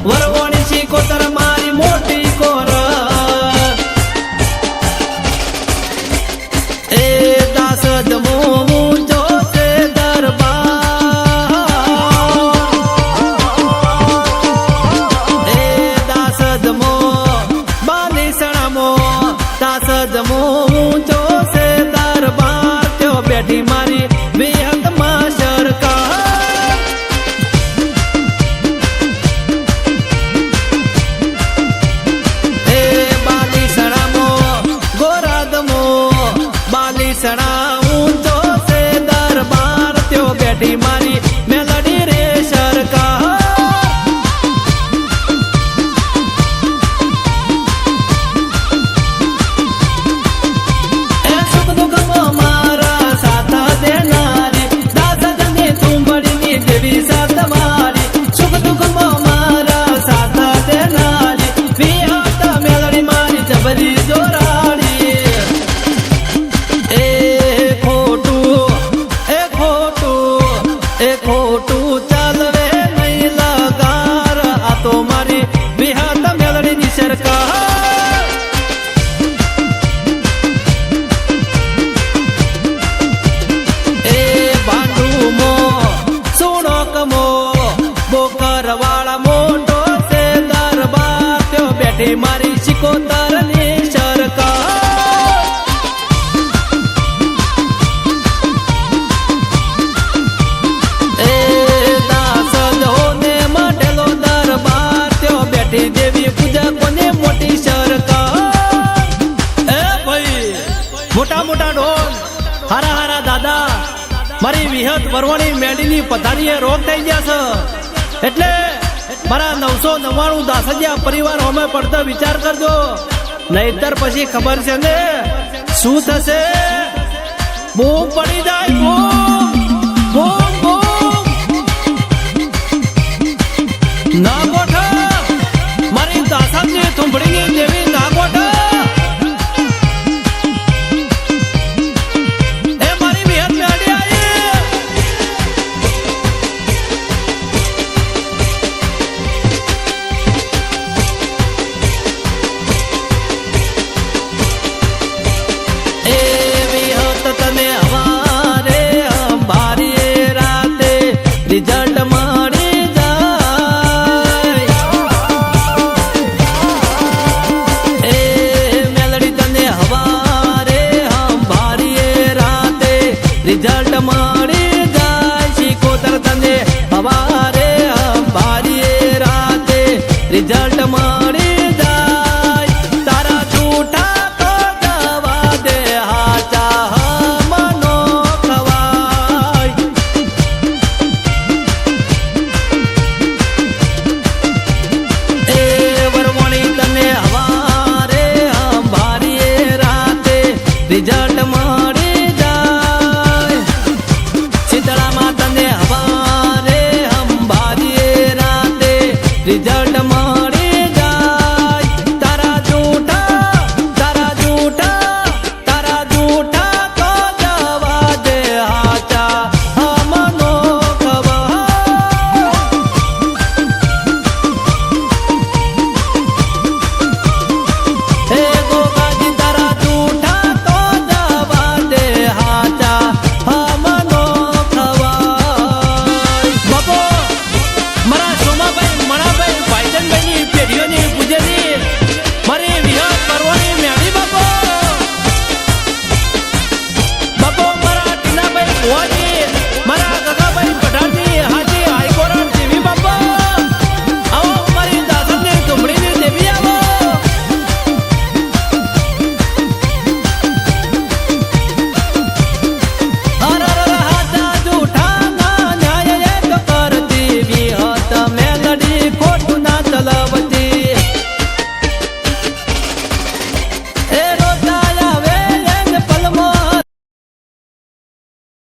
વરવાણી શીકોતર મારી મોટી કોર એ દાસ જમો ઊંચો છે દરબાર એ દાસ જમો બાની સણામો દાસ જમો ઊંચો છે દરબાર ત્યો બેઠી મારી વિહતમાં સરકાર એ બાલી સણામો ગોરાદમો બાલી સણા ઊંચો છે દરબાર ત્યો બેઠી મારી મેલડી રે સરકાર મારી શિકોતર ની સરકાર એ દાસ ને મઢેલો દરબાર ત્યો બેઠી દેવી પૂજા કોને મોટી સરકાર એ ભાઈ મોટા મોટા ઢોલ હારા હારા દાદા મારી વિહત વરવાણી મેડીની પથારીએ રોગ થઈ ગયા છે એટલે મારા 999 દાસડિયા પરિવાર હોમે પડતો વિચાર કરજો નહીતર પછી ખબર છે ને શું થશે બૂમ પડી જાય બૂમ ના ગોઠા મારી દાસાની થુંભડીની દેવી ના ગોઠા રિઝલ્ટ મળી જાય એ મેલડી તને હવારે હંભારીએ રાતે રિઝલ્ટ મળી જાય શિકોતર તને હવારે હંભારીએ રાતે રિઝલ્ટ મળી જાય તારા જૂઠા તો જવા દે હાચા મનો ખવાય રિઝલ્ટ મળી જાય શીતળામાં તને હવારે હંભારીએ રાતે રિઝલ્ટ